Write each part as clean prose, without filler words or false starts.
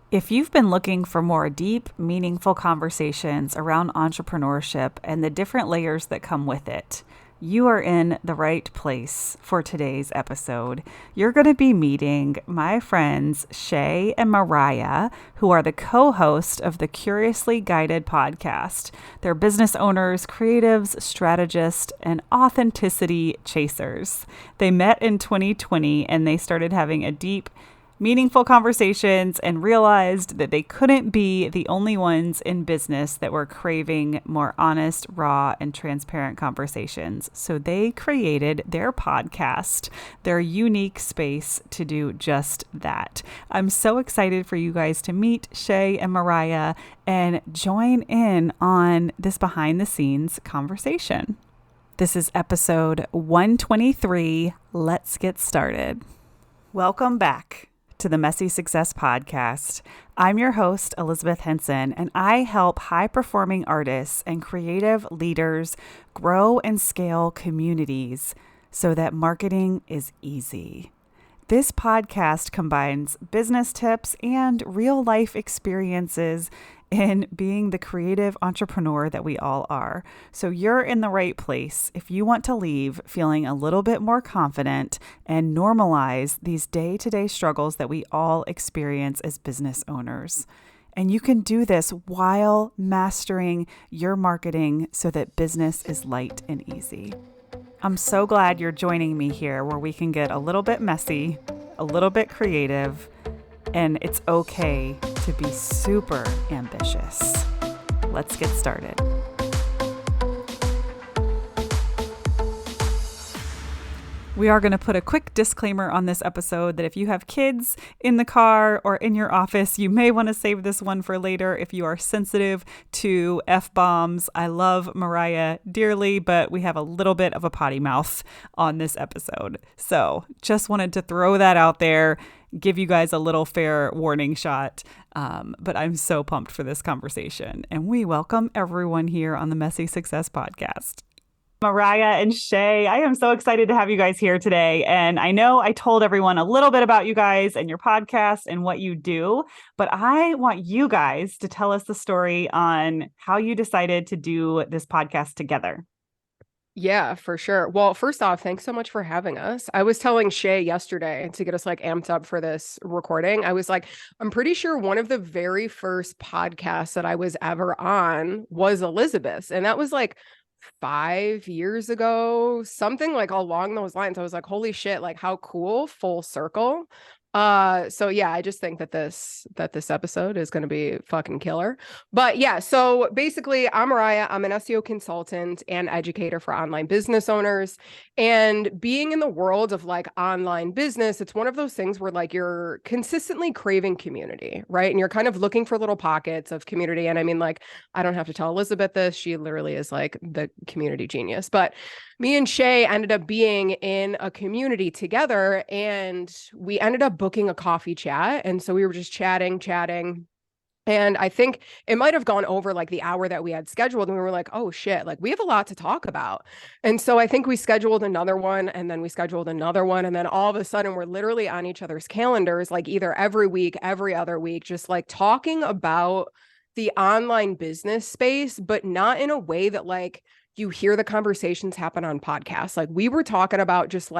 If you've been looking for more deep, meaningful conversations around entrepreneurship and the different layers that come with it, you are in the right place for today's episode. You're going to be meeting my friends Shay and Mariah, who are the co-host of the Curiously Guided podcast. They're business owners, creatives, strategists, and authenticity chasers. They met in 2020 and they started having a deep, meaningful conversations and realized that they couldn't be the only ones in business that were craving more honest, raw, and transparent conversations. So they created their podcast, their unique space to do just that. I'm so excited for you guys to meet Shay and Mariah and join in on this behind the scenes conversation. This is episode 123. Let's get started. Welcome back to the Messy Success Podcast. I'm your host, Elizabeth Henson, and I help high-performing artists and creative leaders grow and scale communities so that marketing is easy. This podcast combines business tips and real-life experiences in being the creative entrepreneur that we all are. So you're in the right place if you want to leave feeling a little bit more confident and normalize these day-to-day struggles that we all experience as business owners. And you can do this while mastering your marketing so that business is light and easy. I'm so glad you're joining me here where we can get a little bit messy, a little bit creative, and it's okay to be super ambitious. Let's get started. We are going to put a quick disclaimer on this episode that if you have kids in the car or in your office, you may want to save this one for later if you are sensitive to F-bombs. I love Mariah dearly, but we have a little bit of a potty mouth on this episode. So just wanted to throw that out there, give you guys a little fair warning shot. But I'm so pumped for this conversation. And we welcome everyone here on the Messy Success Podcast. Mariah and Shay, I am so excited to have you guys here today. And I know I told everyone a little bit about you guys and your podcast and what you do, but I want you guys to tell us the story on how you decided to do this podcast together. Yeah, for sure. Well, first off, thanks so much for having us. I was telling Shay yesterday to get us amped up for this recording. I was like, I'm pretty sure one of the very first podcasts that I was ever on was Elizabeth's. And that was 5 years ago, something along those lines. I was like, holy shit, how cool, full circle. So yeah, I just think that this episode is going to be fucking killer. But yeah, so basically I'm Mariah. I'm an SEO consultant and educator for online business owners. And being in the world of online business, it's one of those things where you're consistently craving community, right? And you're kind of looking for little pockets of community. And I mean, I don't have to tell Elizabeth this. She literally is the community genius. But me and Shay ended up being in a community together, and we ended up booking a coffee chat. And so we were just chatting. And I think it might have gone over the hour that we had scheduled. And we were like, oh shit, we have a lot to talk about. And so I think we scheduled another one, and then we scheduled another one. And then all of a sudden we're literally on each other's calendars, either every week, every other week, just talking about the online business space, but not in a way that you hear the conversations happen on podcasts. We were talking about just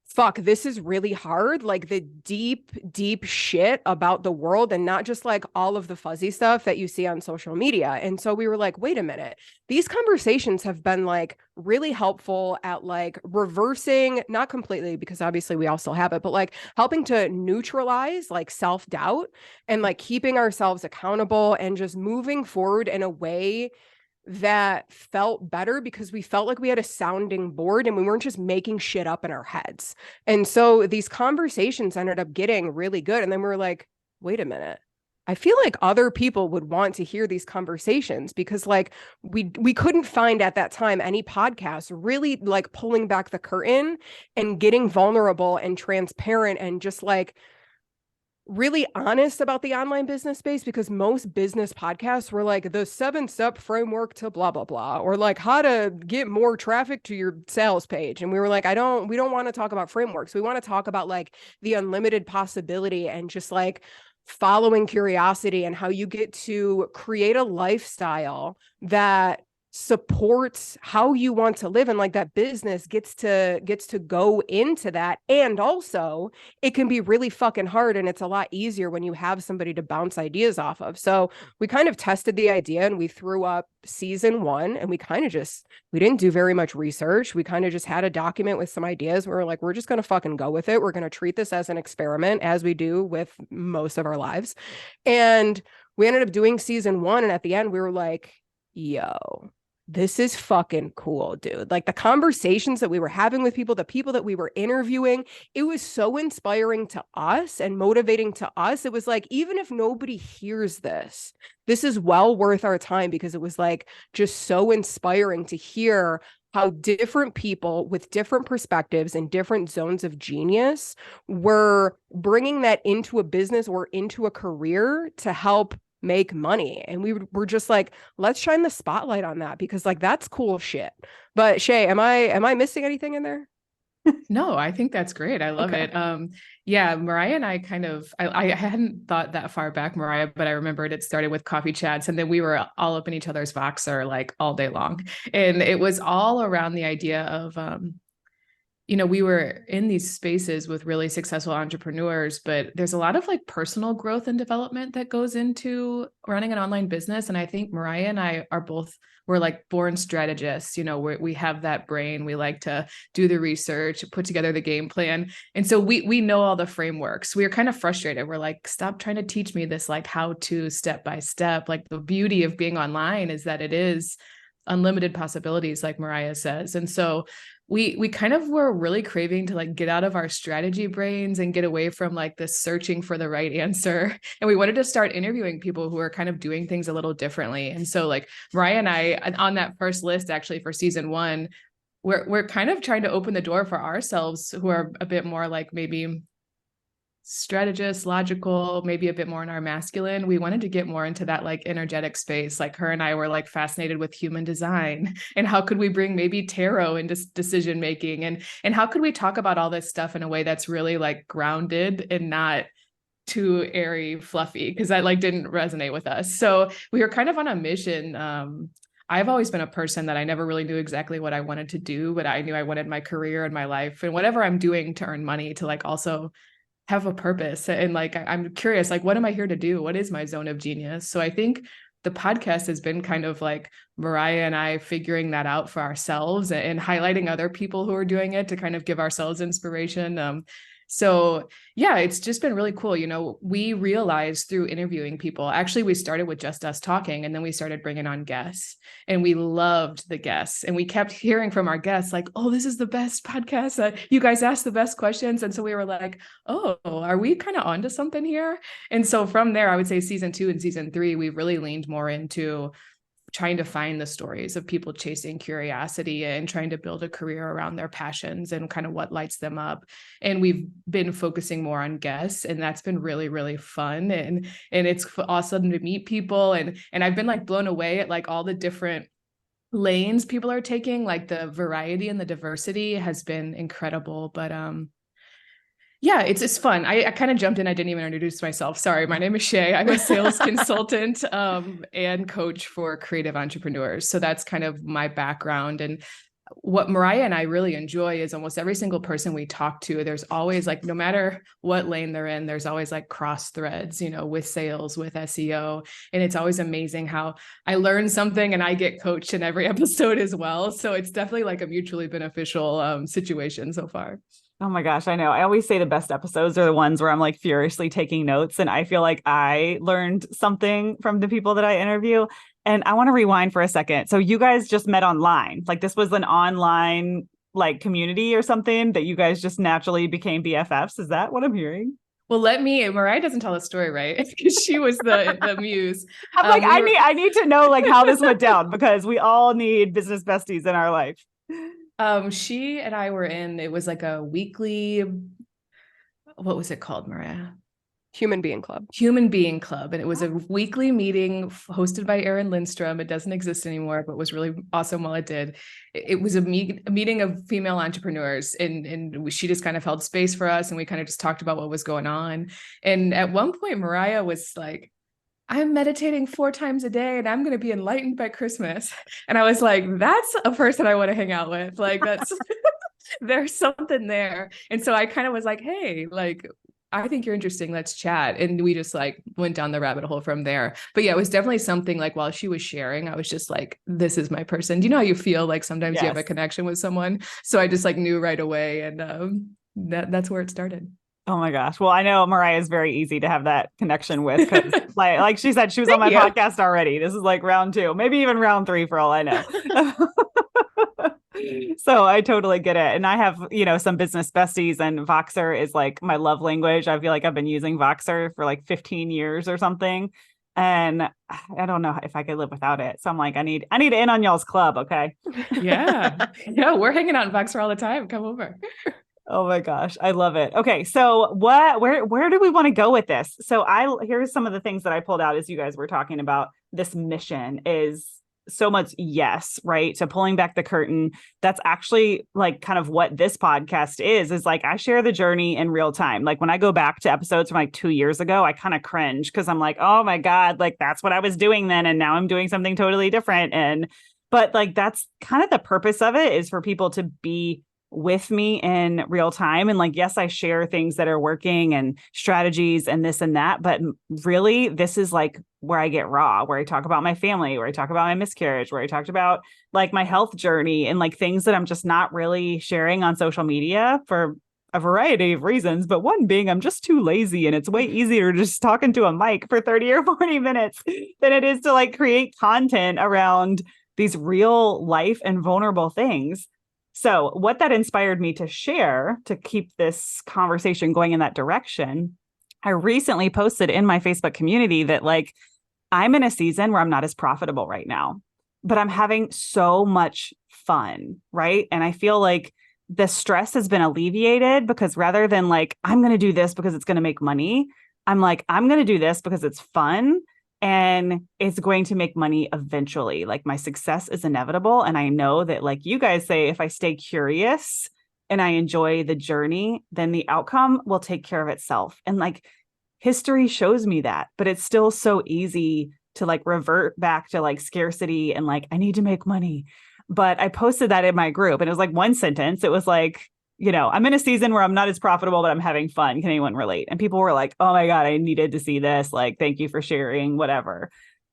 fuck, this is really hard. The deep shit about the world, and not just all of the fuzzy stuff that you see on social media. And so we were like, wait a minute, these conversations have been really helpful at reversing, not completely, because obviously we all still have it, but helping to neutralize self-doubt and keeping ourselves accountable and just moving forward in a way that felt better, because we felt like we had a sounding board and we weren't just making shit up in our heads. And so these conversations ended up getting really good. And then we were like, wait a minute, I feel like other people would want to hear these conversations, because we couldn't find at that time any podcasts really pulling back the curtain and getting vulnerable and transparent and just really honest about the online business space, because most business podcasts were the 7-step framework to blah, blah, blah, or how to get more traffic to your sales page. And we were like, we don't want to talk about frameworks. We want to talk about the unlimited possibility and just following curiosity and how you get to create a lifestyle that supports how you want to live, and like that business gets to go into that. And also it can be really fucking hard, and it's a lot easier when you have somebody to bounce ideas off of. So we kind of tested the idea and we threw up season 1, and we didn't do very much research. We kind of just had a document with some ideas. We were like, we're just going to fucking go with it. We're going to treat this as an experiment, as we do with most of our lives. And we ended up doing season 1, and at the end we were like, yo, this is fucking cool, dude. Like the conversations that we were having with people, the people that we were interviewing, it was so inspiring to us and motivating to us. It was like, even if nobody hears this, this is well worth our time, because it was like just so inspiring to hear how different people with different perspectives and different zones of genius were bringing that into a business or into a career to help make money. And we were just like, let's shine the spotlight on that, because like that's cool shit. But Shay, am I missing anything in there? No, I think that's great. I love it. Yeah, Mariah and I I hadn't thought that far back, Mariah, but I remembered it started with coffee chats, and then we were all up in each other's Voxer like all day long. And it was all around the idea of, we were in these spaces with really successful entrepreneurs, but there's a lot of like personal growth and development that goes into running an online business. And I think Mariah and I we're like born strategists. We have that brain. We like to do the research, put together the game plan. And so we know all the frameworks. We are kind of frustrated. We're like, stop trying to teach me this, like how to step by step. Like the beauty of being online is that it is unlimited possibilities, like Mariah says. And so we kind of were really craving to like get out of our strategy brains and get away from like this searching for the right answer. And we wanted to start interviewing people who are kind of doing things a little differently. And so like Mariah and I, on that first list, actually for season 1, we're kind of trying to open the door for ourselves, who are a bit more like maybe strategist, logical, maybe a bit more in our masculine. We wanted to get more into that like energetic space. Like her and I were like fascinated with human design, and how could we bring maybe tarot into decision making, and how could we talk about all this stuff in a way that's really like grounded and not too airy, fluffy, because that like didn't resonate with us. So we were kind of on a mission. I've always been a person that I never really knew exactly what I wanted to do, but I knew I wanted my career and my life and whatever I'm doing to earn money to like also have a purpose. And like, I'm curious, like, what am I here to do? What is my zone of genius? So I think the podcast has been kind of like Mariah and I figuring that out for ourselves and highlighting other people who are doing it to kind of give ourselves inspiration. So yeah, it's just been really cool. We realized through interviewing people, actually, we started with just us talking, and then we started bringing on guests, and we loved the guests. And we kept hearing from our guests like, oh, this is the best podcast. You guys ask the best questions. And so we were like, oh, are we kind of onto something here? And so from there, I would say season 2 and season 3, we've really leaned more into trying to find the stories of people chasing curiosity and trying to build a career around their passions and kind of what lights them up. And we've been focusing more on guests, and that's been really, really fun. And it's awesome to meet people. And I've been like blown away at like all the different lanes people are taking. Like the variety and the diversity has been incredible. But yeah, it's fun. I kind of jumped in. I didn't even introduce myself. Sorry. My name is Shay. I'm a sales consultant and coach for creative entrepreneurs. So that's kind of my background. And what Mariah and I really enjoy is almost every single person we talk to, there's always like, no matter what lane they're in, there's always like cross threads, with sales, with SEO. And it's always amazing how I learn something and I get coached in every episode as well. So it's definitely like a mutually beneficial situation so far. Oh my gosh, I know. I always say the best episodes are the ones where I'm like furiously taking notes, and I feel like I learned something from the people that I interview. And I want to rewind for a second. So you guys just met online. Like this was an online like community or something that you guys just naturally became BFFs. Is that what I'm hearing? Well, Mariah doesn't tell the story, right? Because she was the muse. I'm like, I need to know like how this went down, because we all need business besties in our life. She and I were it was like a weekly, what was it called, Mariah? Human Being Club. Human Being Club. And it was a weekly meeting hosted by Erin Lindstrom. It doesn't exist anymore, but was really awesome while it did. It was a meeting of female entrepreneurs, and she just kind of held space for us, and we kind of just talked about what was going on. And at one point, Mariah was like, I'm meditating 4 times a day and I'm going to be enlightened by Christmas. And I was like, that's a person I want to hang out with. Like, that's, there's something there. And so I kind of was like, hey, like, I think you're interesting. Let's chat. And we just like went down the rabbit hole from there. But yeah, it was definitely something like while she was sharing, I was just like, this is my person. Do you know how you feel like sometimes you have a connection with someone? So I just like knew right away. And that's where it started. Oh my gosh. Well, I know Mariah is very easy to have that connection with, because like she said, she was on my podcast already. This is like round 2, maybe even round 3 for all I know. So I totally get it. And I have, some business besties, and Voxer is like my love language. I feel like I've been using Voxer for like 15 years or something. And I don't know if I could live without it. So I'm like, I need in on y'all's club. Okay. Yeah. We're hanging out in Voxer all the time. Come over. Oh my gosh. I love it. Okay. So where do we want to go with this? So here's some of the things that I pulled out as you guys were talking about. This mission is so much yes, right? So pulling back the curtain, that's actually like kind of what this podcast is like, I share the journey in real time. Like when I go back to episodes from like 2 years ago, I kind of cringe because I'm like, oh my God, like that's what I was doing then. And now I'm doing something totally different. But like, that's kind of the purpose of it, is for people to be with me in real time. And like, yes, I share things that are working and strategies and this and that, but really this is like where I get raw, where I talk about my family, where I talk about my miscarriage, where I talked about like my health journey and like things that I'm just not really sharing on social media for a variety of reasons. But one being, I'm just too lazy, and it's way easier to just talk into a mic for 30 or 40 minutes than it is to like create content around these real life and vulnerable things. So what that inspired me to share, to keep this conversation going in that direction, I recently posted in my Facebook community that like, I'm in a season where I'm not as profitable right now, but I'm having so much fun, right? And I feel like the stress has been alleviated, because rather than like, I'm going to do this because it's going to make money, I'm like, I'm going to do this because it's fun. And it's going to make money eventually. Like my success is inevitable. And I know that, like you guys say, if I stay curious and I enjoy the journey, then the outcome will take care of itself. And like history shows me that, but it's still so easy to like revert back to like scarcity and like, I need to make money. But I posted that in my group, and it was like one sentence. It was like, I'm in a season where I'm not as profitable, but I'm having fun. Can anyone relate? And people were like, oh my God, I needed to see this. Like, thank you for sharing, whatever.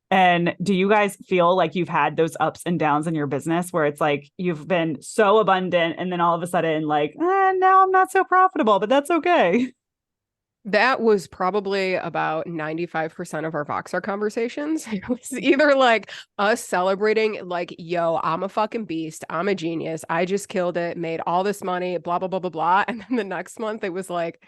And do you guys feel like you've had those ups and downs in your business where it's like, you've been so abundant and then all of a sudden like, now I'm not so profitable, but that's okay. That was probably about 95% of our Voxer conversations. It was either like us celebrating like, yo, I'm a fucking beast. I'm a genius. I just killed it, made all this money, blah, blah, blah, blah, blah. And then the next month it was like,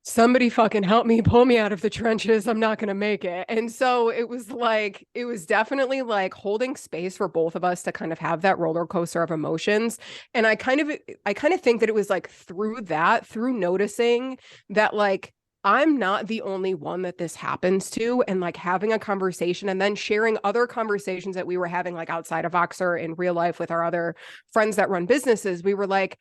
somebody fucking help me, pull me out of the trenches. I'm not going to make it. And so it was definitely like holding space for both of us to kind of have that roller coaster of emotions. And I kind of think that it was like through noticing that like, I'm not the only one that this happens to, and like having a conversation and then sharing other conversations that we were having like outside of Voxer in real life with our other friends that run businesses. We were like,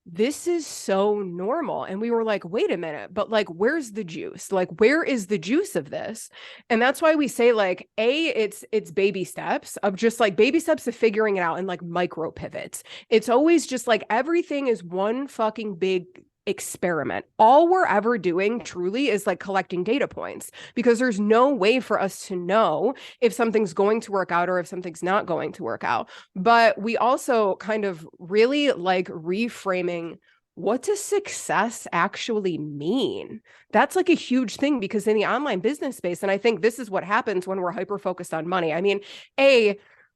this is so normal. And we were like, wait a minute, but like, where's the juice? Like, where is the juice of this? And that's why we say like, it's baby steps of just like baby steps of figuring it out, and like micro pivots. It's always just like, everything is one fucking big experiment. All we're ever doing truly is like collecting data points, because there's no way for us to know if something's going to work out or if something's not going to work out. But we also kind of really like reframing, what does success actually mean? That's like a huge thing, because in the online business space, and I think this is what happens when we're hyper focused on money. I mean,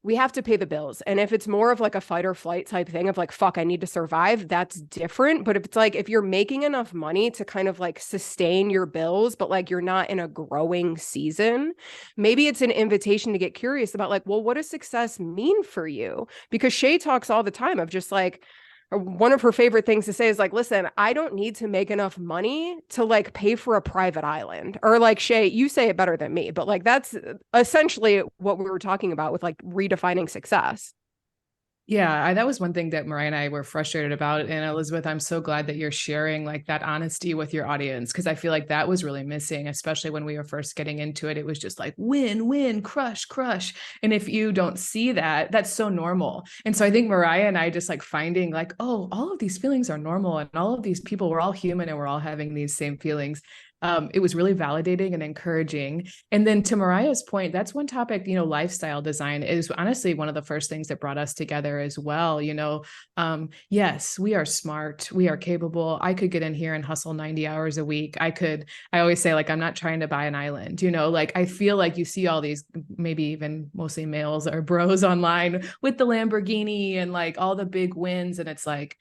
we have to pay the bills. And if it's more of like a fight or flight type thing of like, fuck, I need to survive, that's different. But if it's like, if you're making enough money to kind of like sustain your bills, but like you're not in a growing season, maybe it's an invitation to get curious about like, well, what does success mean for you? Because Shay talks all the time of just like, one of her favorite things to say is like, listen, I don't need to make enough money to like pay for a private island. Or like, Shay, you say it better than me, but like that's essentially what we were talking about with like redefining success. Yeah, that was one thing that Mariah and I were frustrated about. And Elizabeth, I'm so glad that you're sharing like that honesty with your audience, because I feel like that was really missing, especially when we were first getting into it. It was just like win, win, crush, crush. And if you don't see that, that's so normal. And so I think Mariah and I just like finding like, oh, all of these feelings are normal, and all of these people, we're all human and we're all having these same feelings. It was really validating and encouraging. And then to Mariah's point, that's one topic, lifestyle design is honestly one of the first things that brought us together as well. Yes, we are smart. We are capable. I could get in here and hustle 90 hours a week. I always say like, I'm not trying to buy an island, like I feel like you see all these, maybe even mostly males or bros online with the Lamborghini and like all the big wins. And it's like,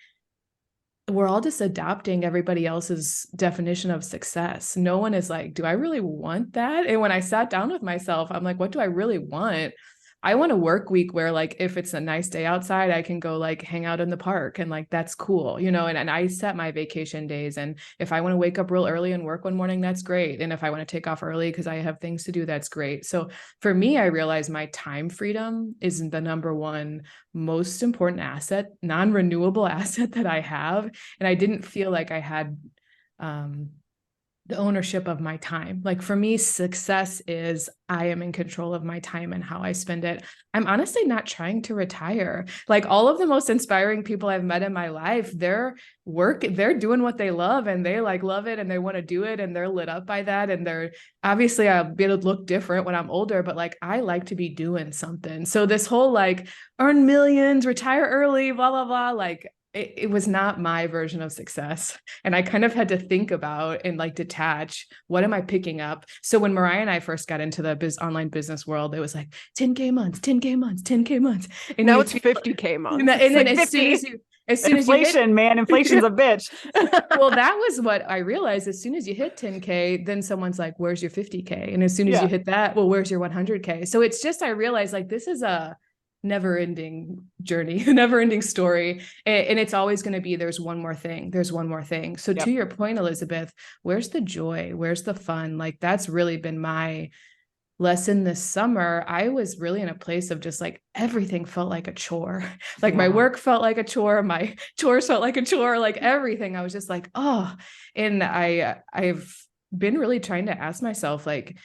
we're all just adopting everybody else's definition of success. No one is like, do I really want that? And when I sat down with myself, I'm like, what do I really want? I want a work week where like, if it's a nice day outside, I can go like hang out in the park and like, that's cool, and I set my vacation days. And if I want to wake up real early and work one morning, that's great. And if I want to take off early because I have things to do, that's great. So for me, I realized my time freedom is the number one most important asset, non-renewable asset that I have. And I didn't feel like I had, the ownership of my time. Like for me, success is I am in control of my time and how I spend it. I'm honestly not trying to retire. Like all of the most inspiring people I've met in my life, they're doing what they love and they like love it and they want to do it and they're lit up by that. And they're obviously I'll be able to look different when I'm older, but like I like to be doing something. So this whole like earn millions, retire early, blah, blah, blah, like it was not my version of success. And I kind of had to think about and like detach, what am I picking up? So when Mariah and I first got into the online business world, it was like 10K months, 10K months, 10K months. And now it's 50K months. And then like as soon as inflation, man, inflation's a bitch. Well, that was what I realized. As soon as you hit 10K, then someone's like, where's your 50K? And as soon as you hit that, well, where's your 100K? So it's just, I realized like, this is a never-ending journey, never-ending story. And it's always going to be, there's one more thing. So to your point, Elizabeth, where's the joy? Where's the fun? Like that's really been my lesson this summer. I was really in a place of just like, everything felt like a chore. Like my work felt like a chore. My chores felt like a chore, like everything. I was just like, oh, and I've been really trying to ask myself, like,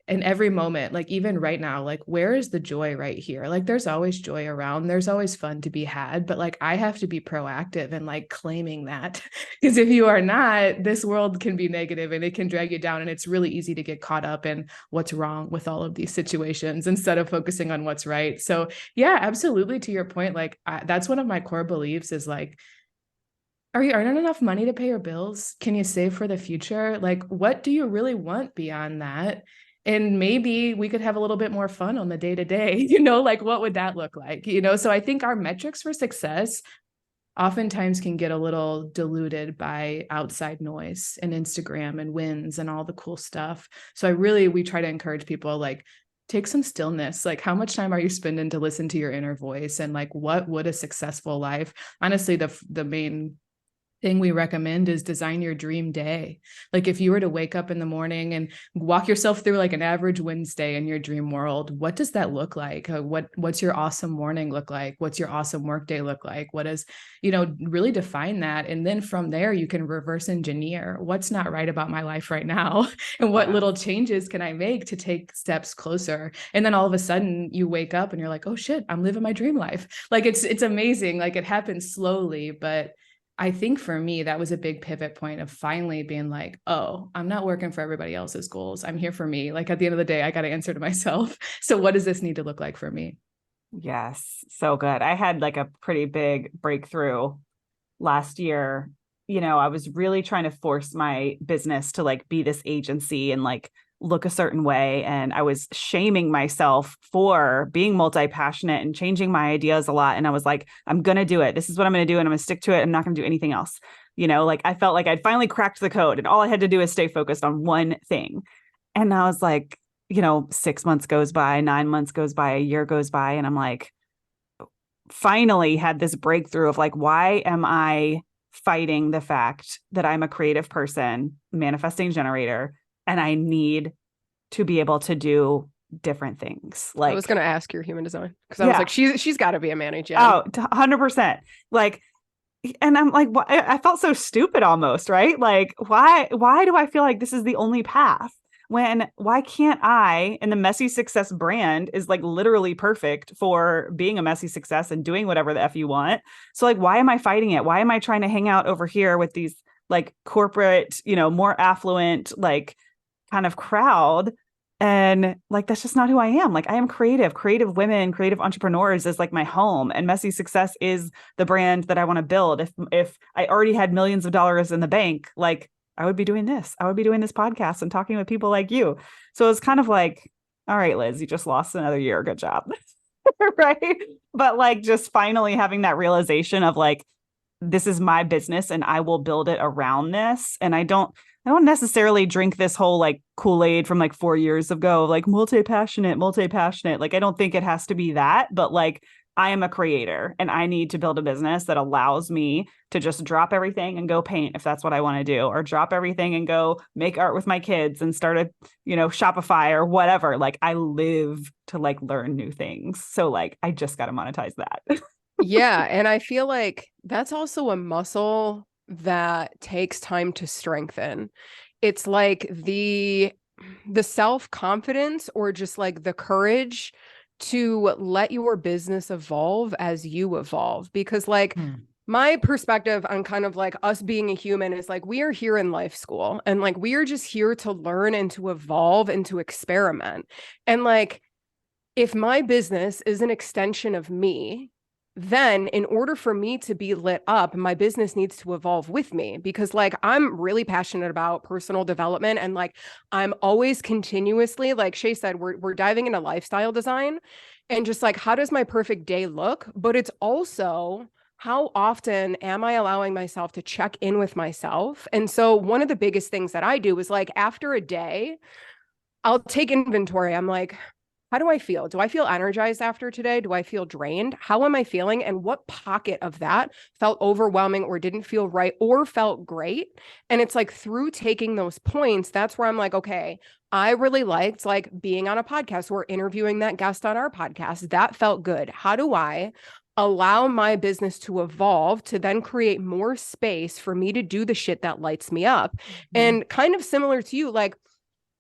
in every moment, like even right now, like where is the joy right here? Like there's always joy around, there's always fun to be had, but like I have to be proactive and like claiming that, because if you are not, this world can be negative and it can drag you down, and it's really easy to get caught up in what's wrong with all of these situations instead of focusing on what's right. So yeah, absolutely, to your point, like that's one of my core beliefs is like, are you earning enough money to pay your bills? Can you save for the future? Like what do you really want beyond that? And maybe we could have a little bit more fun on the day to day, like what would that look like? So I think our metrics for success oftentimes can get a little diluted by outside noise and Instagram and wins and all the cool stuff. So we try to encourage people, like, take some stillness. Like, how much time are you spending to listen to your inner voice? And like, what would a successful life? Honestly, the main thing we recommend is design your dream day. Like if you were to wake up in the morning and walk yourself through like an average Wednesday in your dream world, what does that look like? What's your awesome morning look like? What's your awesome work day look like? What is, really define that. And then from there, you can reverse engineer what's not right about my life right now and what little changes can I make to take steps closer. And then all of a sudden you wake up and you're like, oh shit, I'm living my dream life. Like it's amazing. Like it happens slowly, but I think for me, that was a big pivot point of finally being like, oh, I'm not working for everybody else's goals. I'm here for me. Like at the end of the day, I got to answer to myself. So what does this need to look like for me? Yes. So good. I had like a pretty big breakthrough last year. I was really trying to force my business to like be this agency and like look a certain way. And I was shaming myself for being multi-passionate and changing my ideas a lot. And I was like, I'm going to do it. This is what I'm going to do. And I'm going to stick to it. I'm not going to do anything else. Like I felt like I'd finally cracked the code and all I had to do is stay focused on one thing. And I was like, 6 months goes by, 9 months goes by, a year goes by. And I'm like, finally had this breakthrough of like, why am I fighting the fact that I'm a creative person, manifesting generator, and I need to be able to do different things. Like, I was going to ask your human design because I Yeah. was like, she's got to be a Manny Jen. oh, 100%. Like, and I'm like, I felt so stupid almost, right? Like, why do I feel like this is the only path? Why can't I, and the Messy Success brand is like literally perfect for being a messy success and doing whatever the F you want. So like, why am I fighting it? Why am I trying to hang out over here with these like corporate, more affluent, like kind of crowd? And like, that's just not who I am. Like, I am creative women, creative entrepreneurs is like my home, and Messy Success is the brand that I want to build. If I already had millions of dollars in the bank, like I would be doing this. I would be doing this podcast and talking with people like you. So it's kind of like, all right, Liz, you just lost another year. Good job. Right. But like, just finally having that realization of like, this is my business and I will build it around this. And I don't necessarily drink this whole like Kool-Aid from like 4 years ago, like multi-passionate. Like, I don't think it has to be that, but like, I am a creator and I need to build a business that allows me to just drop everything and go paint if that's what I want to do, or drop everything and go make art with my kids and start a, Shopify or whatever. Like, I live to like learn new things. So like, I just got to monetize that. Yeah. And I feel like that's also a muscle that takes time to strengthen. It's like the self-confidence, or just like the courage to let your business evolve as you evolve. Because like my perspective on kind of like us being a human is like, we are here in life school, and like, we are just here to learn and to evolve and to experiment. And like, if my business is an extension of me, then in order for me to be lit up, my business needs to evolve with me, because like, I'm really passionate about personal development. And like, I'm always continuously, like Shay said, we're diving into lifestyle design, and just like, how does my perfect day look? But it's also, how often am I allowing myself to check in with myself? And so one of the biggest things that I do is like, after a day, I'll take inventory. I'm like, how do I feel? Do I feel energized after today? Do I feel drained? How am I feeling? And what pocket of that felt overwhelming or didn't feel right or felt great? And it's like, through taking those points, that's where I'm like, okay, I really liked like being on a podcast or interviewing that guest on our podcast. That felt good. How do I allow my business to evolve to then create more space for me to do the shit that lights me up? And kind of similar to you, like,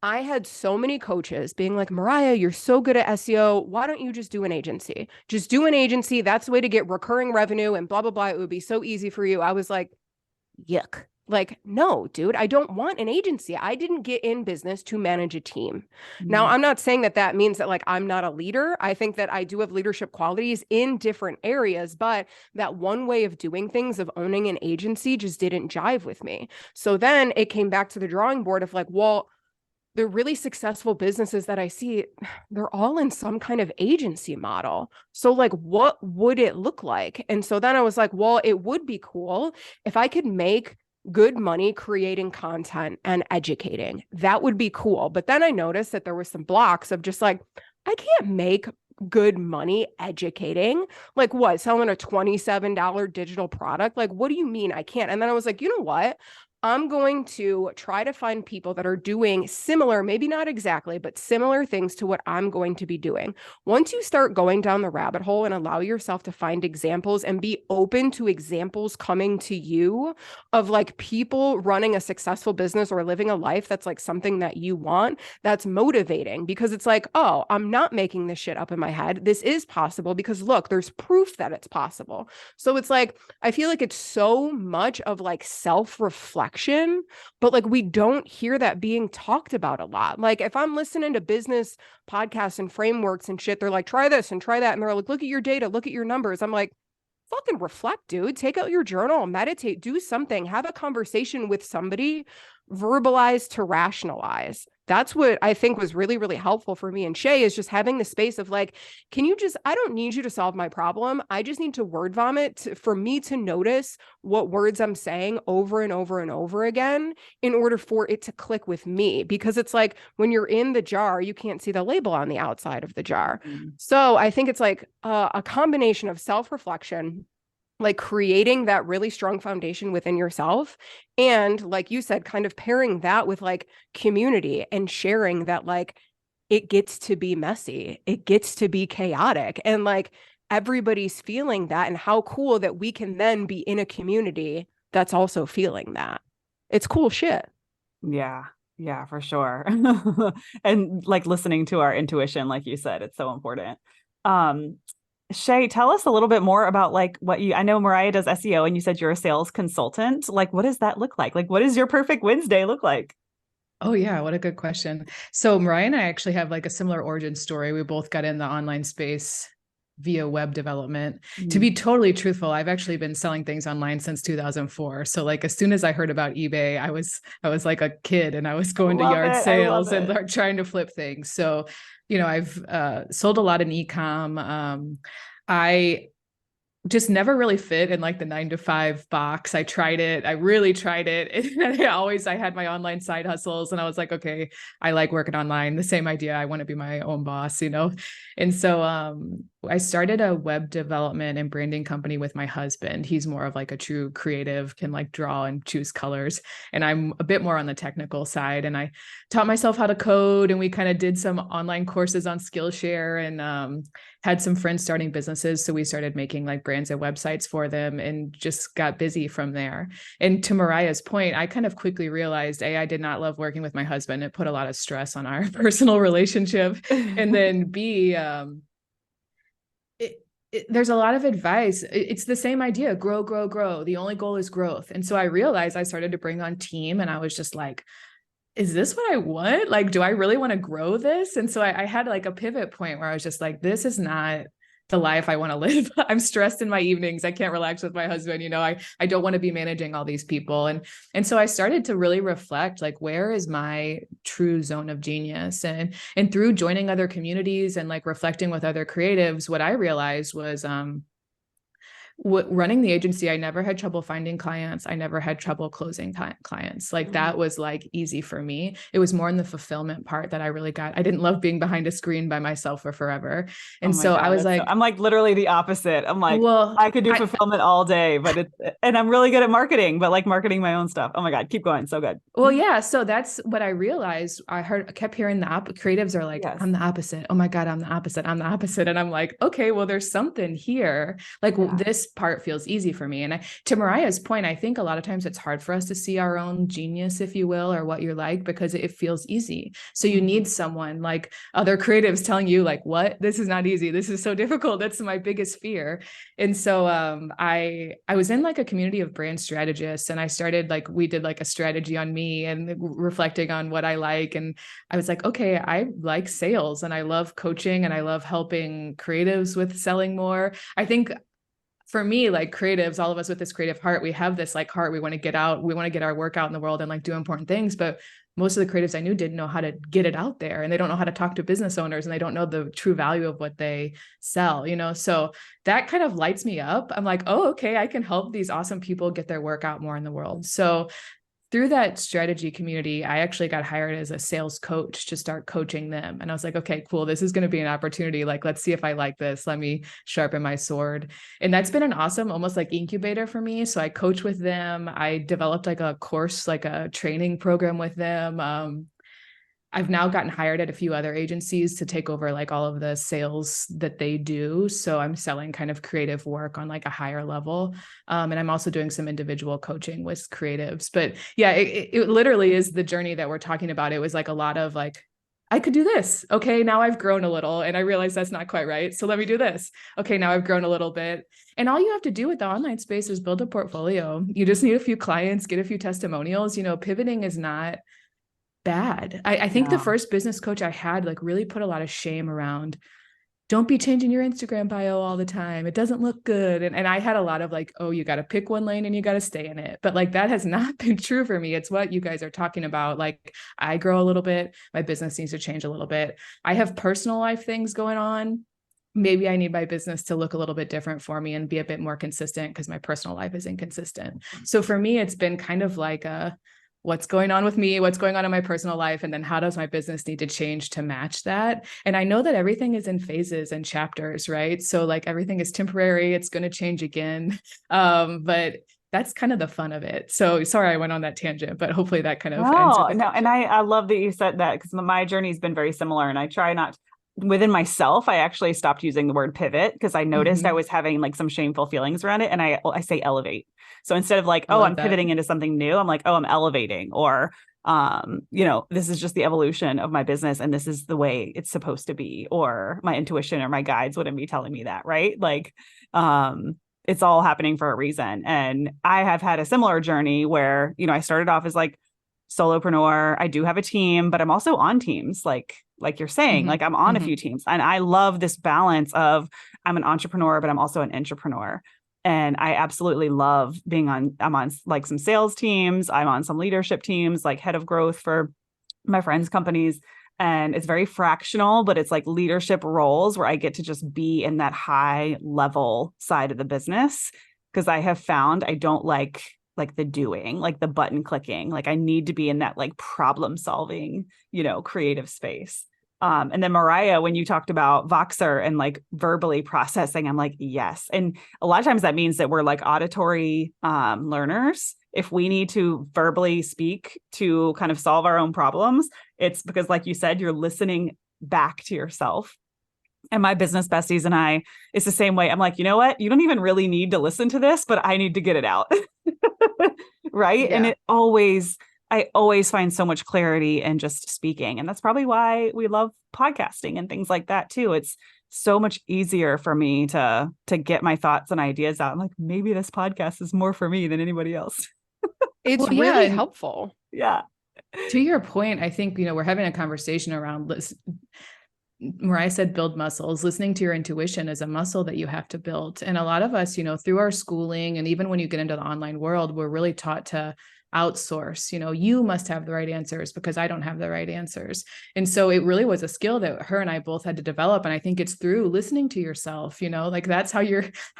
I had so many coaches being like, Mariah, you're so good at SEO. Why don't you just do an agency? Just do an agency. That's the way to get recurring revenue and blah, blah, blah. It would be so easy for you. I was like, yuck. Like, no, dude, I don't want an agency. I didn't get in business to manage a team. Now, I'm not saying that that means that like, I'm not a leader. I think that I do have leadership qualities in different areas, but that one way of doing things, of owning an agency, just didn't jive with me. So then it came back to the drawing board of like, well, the really successful businesses that I see, they're all in some kind of agency model. So like, what would it look like? And so then I was like, well, it would be cool if I could make good money creating content and educating. That would be cool. But then I noticed that there were some blocks of just like, I can't make good money educating. Like, what, selling a $27 digital product? Like, what do you mean I can't? And then I was like, you know what? I'm going to try to find people that are doing similar, maybe not exactly, but similar things to what I'm going to be doing. Once you start going down the rabbit hole and allow yourself to find examples and be open to examples coming to you of like people running a successful business or living a life that's like something that you want, that's motivating, because it's like, oh, I'm not making this shit up in my head. This is possible because look, there's proof that it's possible. So it's like, I feel like it's so much of like self-reflection, but like, we don't hear that being talked about a lot. Like, if I'm listening to business podcasts and frameworks and shit, they're like, try this and try that. And they're like, look at your data, look at your numbers. I'm like, fucking reflect, dude. Take out your journal, meditate, do something, have a conversation with somebody, verbalize to rationalize. that's what I think was really, really helpful for me and Shay, is just having the space of like, I don't need you to solve my problem. I just need to word vomit for me to notice what words I'm saying over and over and over again in order for it to click with me. Because it's like when you're in the jar, you can't see the label on the outside of the jar. So I think it's like a combination of self-reflection, like creating that really strong foundation within yourself. And like you said, kind of pairing that with like community and sharing that, like, it gets to be messy, it gets to be chaotic. And like everybody's feeling that. And how cool that we can then be in a community that's also feeling that. It's cool shit. Yeah. Yeah, for sure. And like listening to our intuition, like you said, it's so important. Um, Shay, tell us a little bit more about like I know Mariah does SEO and you said you're a sales consultant. Like, what does that look like? Like, what does your perfect Wednesday look like? Oh yeah, what a good question. So Mariah and I actually have like a similar origin story. We both got in the online space via web development. To be totally truthful, I've actually been selling things online since 2004. So like as soon as I heard about eBay, I was like a kid and I was going to yard sales and trying to flip things. So, I've sold a lot in e-com. I just never really fit in like the 9 to 5 box. I tried it. I really tried it. And I had my online side hustles and I was like, okay, I like working online. The same idea. I want to be my own boss, And so I started a web development and branding company with my husband. He's more of like a true creative, can like draw and choose colors. And I'm a bit more on the technical side. And I taught myself how to code, and we kind of did some online courses on Skillshare, and had some friends starting businesses. So we started making like brands and websites for them and just got busy from there. And to Mariah's point, I kind of quickly realized, I did not love working with my husband. It put a lot of stress on our personal relationship. And then B, there's a lot of advice. It's the same idea, grow, grow, grow. The only goal is growth. And so I realized I started to bring on team, and I was just like, is this what I want? Like, do I really want to grow this? And so I had like a pivot point where I was just like, this is not the life I want to live. I'm stressed in my evenings. I can't relax with my husband. I don't want to be managing all these people. And so I started to really reflect, like, where is my true zone of genius? And through joining other communities and like reflecting with other creatives, what I realized was, running the agency, I never had trouble finding clients. I never had trouble closing clients. Like that was like easy for me. It was more in the fulfillment part that I really got. I didn't love being behind a screen by myself for forever. And so I was like, I'm like literally the opposite. I'm like, well, I could do fulfillment all day, and I'm really good at marketing, but like marketing my own stuff. Oh my God, keep going. So good. Well, yeah. So that's what I realized. I kept hearing creatives are like, yes, I'm the opposite. Oh my God, I'm the opposite. I'm the opposite. And I'm like, okay, well, there's something here. Like this part feels easy for me. And to Mariah's point, I think a lot of times it's hard for us to see our own genius, if you will, or what you're like, because it feels easy. So you need someone like other creatives telling you like, what, this is not easy. This is so difficult. That's my biggest fear. And so I was in like a community of brand strategists, and I started we did like a strategy on me and reflecting on what I like. And I was like, okay, I like sales and I love coaching and I love helping creatives with selling more. I think for me, like creatives, all of us with this creative heart, we have this like heart. We want to get out. We want to get our work out in the world and like do important things. But most of the creatives I knew didn't know how to get it out there, and they don't know how to talk to business owners, and they don't know the true value of what they sell, So that kind of lights me up. I'm like, oh, okay, I can help these awesome people get their work out more in the world. So through that strategy community, I actually got hired as a sales coach to start coaching them. And I was like, okay, cool. This is going to be an opportunity. Like, let's see if I like this. Let me sharpen my sword. And that's been an awesome, almost like incubator for me. So I coach with them. I developed like a course, like a training program with them. I've now gotten hired at a few other agencies to take over like all of the sales that they do. So I'm selling kind of creative work on like a higher level. And I'm also doing some individual coaching with creatives. But yeah, it literally is the journey that we're talking about. It was like a lot of like, I could do this. Okay, now I've grown a little and I realize that's not quite right. So let me do this. Okay, now I've grown a little bit. And all you have to do with the online space is build a portfolio. You just need a few clients, get a few testimonials. Pivoting is not bad. I think the first business coach I had like really put a lot of shame around, don't be changing your Instagram bio all the time. It doesn't look good. And I had a lot of like, oh, you got to pick one lane and you got to stay in it. But like, that has not been true for me. It's what you guys are talking about. Like, I grow a little bit, my business needs to change a little bit. I have personal life things going on. Maybe I need my business to look a little bit different for me and be a bit more consistent because my personal life is inconsistent. So for me, it's been kind of like what's going on with me, what's going on in my personal life, and then how does my business need to change to match that? And I know that everything is in phases and chapters, right? So like everything is temporary, it's going to change again. But that's kind of the fun of it. So sorry, I went on that tangent, but hopefully that kind of answered No. And I love that you said that, because my journey has been very similar, and I try not within myself. I actually stopped using the word pivot because I noticed I was having like some shameful feelings around it. And I say elevate. So instead of like, oh, I'm pivoting into something new, I'm like, oh, I'm elevating, or, this is just the evolution of my business and this is the way it's supposed to be, or my intuition or my guides wouldn't be telling me that. Right. Like, it's all happening for a reason. And I have had a similar journey where, I started off as like solopreneur. I do have a team, but I'm also on teams. Like you're saying, like I'm on a few teams, and I love this balance of I'm an entrepreneur, but I'm also an intrapreneur. And I absolutely love I'm on like some sales teams. I'm on some leadership teams, like head of growth for my friends' companies. And it's very fractional, but it's like leadership roles where I get to just be in that high level side of the business. Because I have found I don't like the doing, like the button clicking. Like I need to be in that like problem solving, creative space. And then Mariah, when you talked about Voxer and like verbally processing, I'm like, yes. And a lot of times that means that we're like auditory learners. If we need to verbally speak to kind of solve our own problems, it's because, like you said, you're listening back to yourself. And my business besties and I, it's the same way. I'm like, you know what? You don't even really need to listen to this, but I need to get it out. Right. Yeah. And I always find so much clarity in just speaking. And that's probably why we love podcasting and things like that too. It's so much easier for me to get my thoughts and ideas out. I'm like, maybe this podcast is more for me than anybody else. It's really helpful. Yeah. To your point, I think, we're having a conversation around Mariah said, build muscles. Listening to your intuition is a muscle that you have to build. And a lot of us, through our schooling, and even when you get into the online world, we're really taught to outsource. You must have the right answers because I don't have the right answers. And so it really was a skill that her and I both had to develop. And I think it's through listening to yourself, like that's how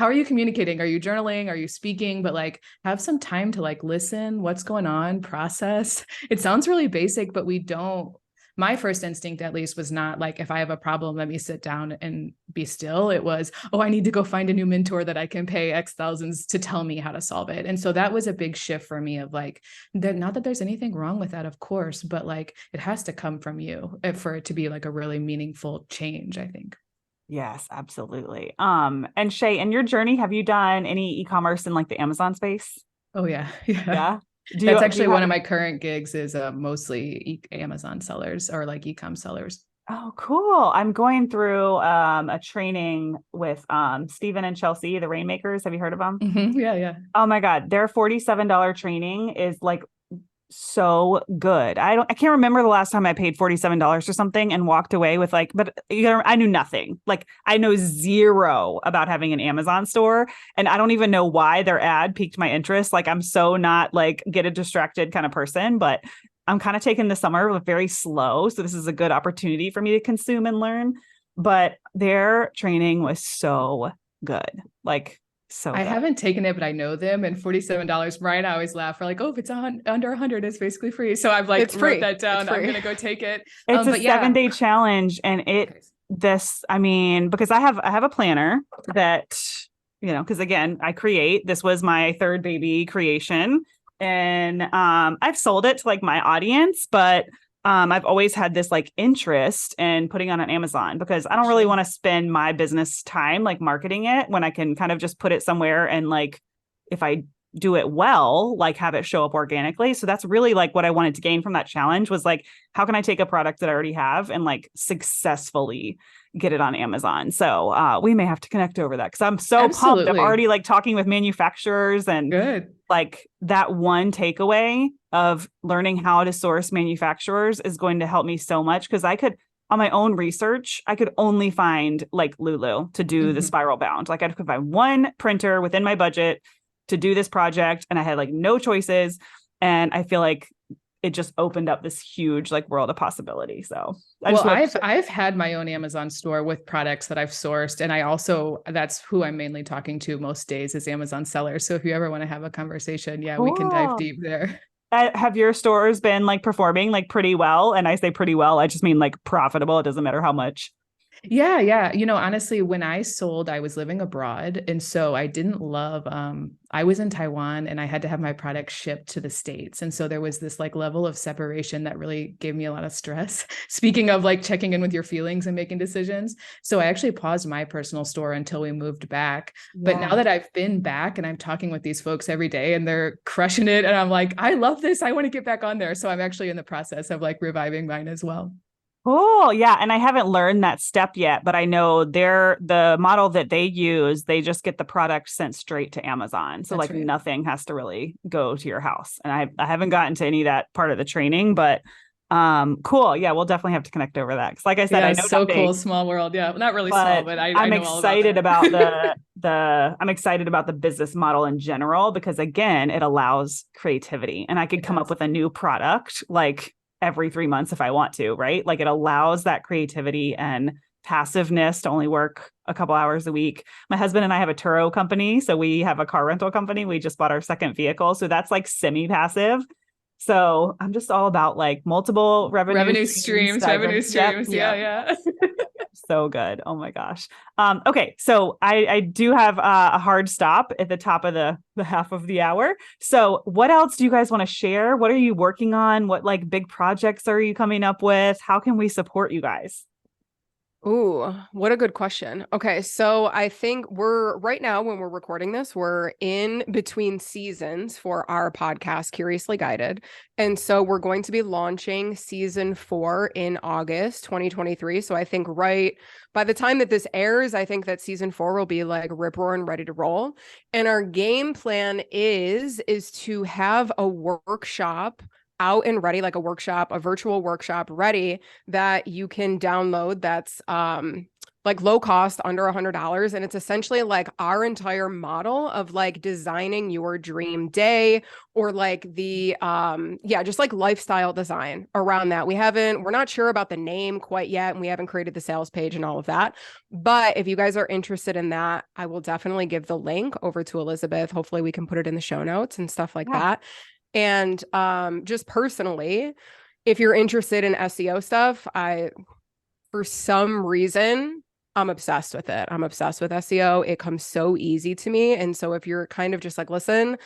are you communicating? Are you journaling? Are you speaking? But like have some time to like listen, what's going on, process. It sounds really basic, but my first instinct, at least, was not like, if I have a problem, let me sit down and be still. It was, oh, I need to go find a new mentor that I can pay X thousands to tell me how to solve it. And so that was a big shift for me of like, not that there's anything wrong with that, of course, but like, it has to come from you for it to be like a really meaningful change, I think. Yes, absolutely. And Shay, in your journey, have you done any e-commerce in like the Amazon space? Oh yeah. Yeah. That's actually one of my current gigs is mostly Amazon sellers or like e-com sellers. Oh, cool. I'm going through a training with Stephen and Chelsea, the Rainmakers. Have you heard of them? Mm-hmm. Yeah. Oh my God. Their $47 training is like so good. I can't remember the last time I paid $47 or something and walked away with like, but I knew nothing. Like I know zero about having an Amazon store, and I don't even know why their ad piqued my interest. Like I'm so not like get a distracted kind of person, but I'm kind of taking the summer very slow. So this is a good opportunity for me to consume and learn, but their training was so good. Like, so I haven't taken it, but I know them. And $47, Mariah and I always laugh. We're like, oh, if it's under 100, it's basically free. So I've like wrote that down. I'm going to go take it. It's a 7-day challenge. And because I have a planner that, because again, I create, this was my third baby creation, and I've sold it to like my audience, but I've always had this like interest in putting on Amazon because I don't really want to spend my business time like marketing it when I can kind of just put it somewhere and like if I do it well, like have it show up organically. So that's really like what I wanted to gain from that challenge was like, how can I take a product that I already have and like successfully get it on Amazon? So we may have to connect over that because I'm so pumped. I'm already like talking with manufacturers and like that one takeaway of learning how to source manufacturers is going to help me so much because I could on my own research, I could only find like Lulu to do the spiral bound. Like I could find one printer within my budget to do this project, and I had like no choices. And I feel like it just opened up this huge like world of possibility. So I've had my own Amazon store with products that I've sourced. And that's who I'm mainly talking to most days is Amazon sellers. So if you ever want to have a conversation, we can dive deep there. Have your stores been like performing like pretty well? And I say pretty well, I just mean like profitable. It doesn't matter how much. Yeah. Honestly, when I sold, I was living abroad. And so I didn't love, I was in Taiwan and I had to have my product shipped to the States. And so there was this like level of separation that really gave me a lot of stress. Speaking of like checking in with your feelings and making decisions. So I actually paused my personal store until we moved back. But now that I've been back and I'm talking with these folks every day and they're crushing it. And I'm like, I love this. I want to get back on there. So I'm actually in the process of like reviving mine as well. Oh, yeah. And I haven't learned that step yet, but I know the model that they use, they just get the product sent straight to Amazon. So nothing has to really go to your house. And I haven't gotten to any of that part of the training, but cool. Yeah, we'll definitely have to connect over that. Cause like I said, I know so nothing, cool, small world. Yeah. Not really small, but I'm know excited all about I'm excited about the business model in general, because again, it allows creativity and I could come up with a new product like every 3 months if I want to, right? Like it allows that creativity and passiveness to only work a couple hours a week. My husband and I have a Turo company. So we have a car rental company. We just bought our second vehicle. So that's like semi-passive. So I'm just all about like multiple revenue streams. Yeah. So good. Oh my gosh. Okay. So I do have a hard stop at the top of the half of the hour. So what else do you guys want to share? What are you working on? What like big projects are you coming up with? How can we support you guys? Ooh, what a good question. Okay, so I think we're right now when we're recording this, we're in between seasons for our podcast, Curiously Guided. And so we're going to be launching season 4 in August 2023. So I think right by the time that this airs, I think that season 4 will be like rip roaring ready to roll. And our game plan is to have a workshop out and ready, like a virtual workshop ready that you can download that's like low cost, under $100. And it's essentially like our entire model of like designing your dream day, or like the just like lifestyle design around that. We're not sure about the name quite yet, and we haven't created the sales page and all of that. But if you guys are interested in that, I will definitely give the link over to Elizabeth. Hopefully we can put it in the show notes and stuff like that. And just personally, if you're interested in SEO stuff, for some reason, I'm obsessed with it. I'm obsessed with SEO. It comes so easy to me. And so if you're kind of just like, listen,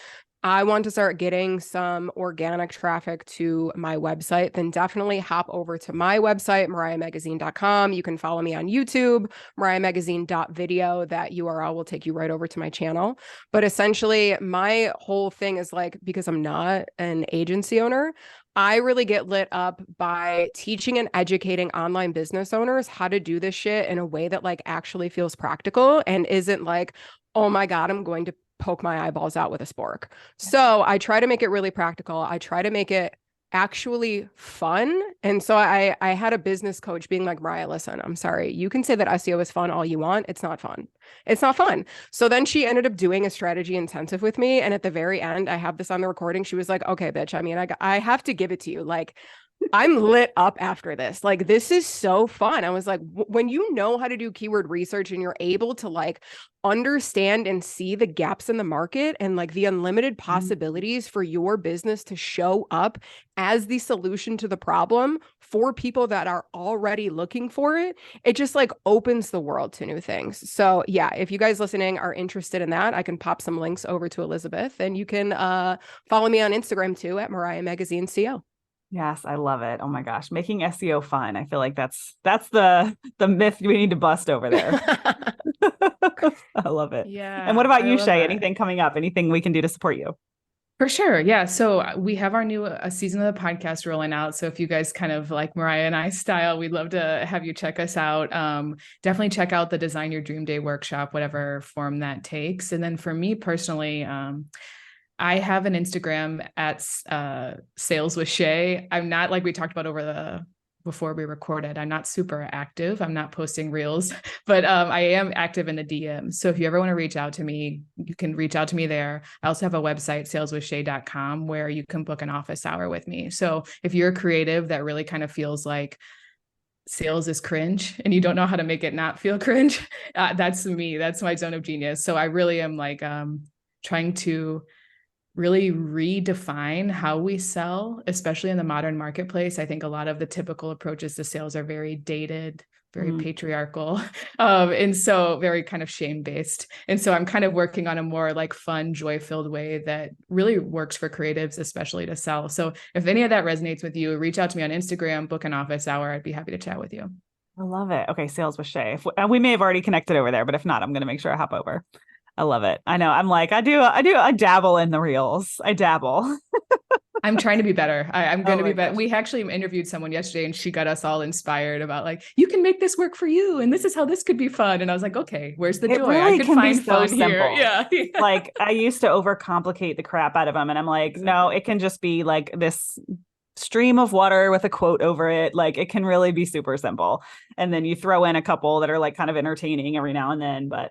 I want to start getting some organic traffic to my website, then definitely hop over to my website, mariahmagazine.com. You can follow me on YouTube, mariahmagazine.video. That URL will take you right over to my channel. But essentially, my whole thing is like, because I'm not an agency owner, I really get lit up by teaching and educating online business owners how to do this shit in a way that like actually feels practical and isn't like, oh my God, I'm going to poke my eyeballs out with a spork. So I try to make it really practical. I try to make it actually fun. And so I had a business coach being like, Mariah, listen, I'm sorry. You can say that SEO is fun all you want. It's not fun. It's not fun. So then she ended up doing a strategy intensive with me. And at the very end, I have this on the recording. She was like, okay, bitch. I mean, I have to give it to you. Like, I'm lit up after this. Like, this is so fun. I was like, when you know how to do keyword research and you're able to like understand and see the gaps in the market and like the unlimited possibilities for your business to show up as the solution to the problem for people that are already looking for it, it just like opens the world to new things. So yeah, if you guys listening are interested in that, I can pop some links over to Elizabeth, and you can follow me on Instagram too at Mariah Magazine CO. Yes, I love it. Oh my gosh, making SEO fun. I feel like that's the myth we need to bust over there. I love it. Yeah. And what about you, Shay? Anything coming up? Anything we can do to support you? For sure. Yeah. So we have our new season of the podcast rolling out. So if you guys kind of like Mariah and I style, we'd love to have you check us out. Definitely check out the Design Your Dream Day workshop, whatever form that takes. And then for me personally, I have an Instagram at Sales with Shay. I'm not, like we talked about over before we recorded. I'm not super active. I'm not posting reels, but I am active in the DMs. So if you ever want to reach out to me, you can reach out to me there. I also have a website, saleswithshay.com, where you can book an office hour with me. So if you're a creative that really kind of feels like sales is cringe and you don't know how to make it not feel cringe, that's me. That's my zone of genius. So I really am like trying to really redefine how we sell, especially in the modern marketplace. I think a lot of the typical approaches to sales are very dated, very patriarchal, and so very kind of shame-based. And so I'm kind of working on a more like fun, joy-filled way that really works for creatives, especially to sell. So if any of that resonates with you, reach out to me on Instagram, book an office hour. I'd be happy to chat with you. I love it. Okay, Sales with Shay. We may have already connected over there, but if not, I'm going to make sure I hop over. I love it. I know. I'm like, I dabble in the reels. I dabble. I'm trying to be better. I'm going to be better. We actually interviewed someone yesterday and she got us all inspired about like, you can make this work for you. And this is how this could be fun. And I was like, okay, where's the joy? Really I could find fun simple. here. Yeah. Like I used to overcomplicate the crap out of them. And I'm like, no, it can just be like this stream of water with a quote over it. Like it can really be super simple. And then you throw in a couple that are like kind of entertaining every now and then. But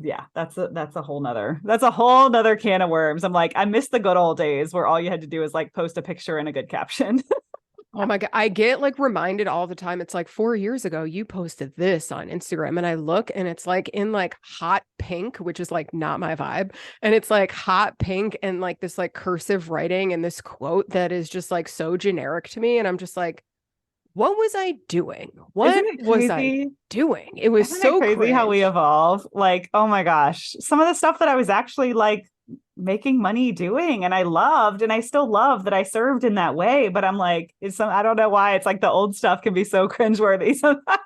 yeah, that's a whole nother can of worms. I'm like, I miss the good old days where all you had to do is like post a picture and a good caption. Oh my God. I get like reminded all the time. It's like 4 years ago, you posted this on Instagram and I look and it's like in like hot pink, which is like not my vibe. And it's like hot pink and like this like cursive writing and this quote that is just like so generic to me. And I'm just like, what was I doing? What was I doing? It was so crazy cringe. how we evolve. Like, oh my gosh, some of the stuff that I was actually like making money doing and I loved, and I still love that I served in that way. But I'm like, I don't know why it's like the old stuff can be so cringeworthy sometimes.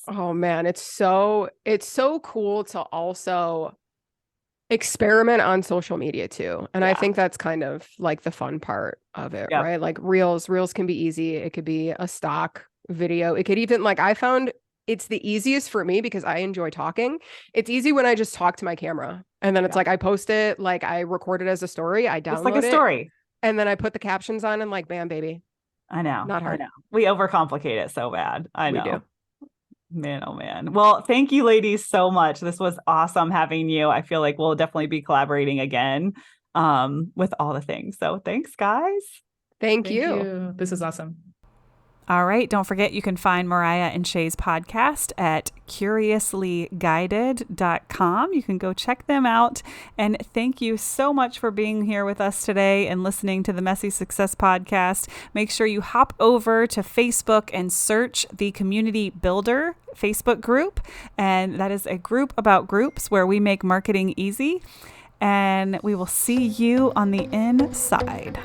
Oh man, it's so cool to also experiment on social media too. And I think that's kind of like the fun part of it, right? Like reels can be easy. It could be a stock video. It could even like, I found it's the easiest for me because I enjoy talking. It's easy when I just talk to my camera and then it's like, I post it, like I record it as a story. I download it's like a story. And then I put the captions on and like, bam, baby. I know. Not hard. I know. We overcomplicate it so bad. I know. We do. Man, oh man. Well, thank you ladies so much. This was awesome having you. I feel like we'll definitely be collaborating again with all the things. So thanks, guys. Thank you. This is awesome. All right. Don't forget, you can find Mariah and Shay's podcast at curiouslyguided.com. You can go check them out. And thank you so much for being here with us today and listening to the Messy Success Podcast. Make sure you hop over to Facebook and search the Community Builder Facebook group. And that is a group about groups where we make marketing easy. And we will see you on the inside.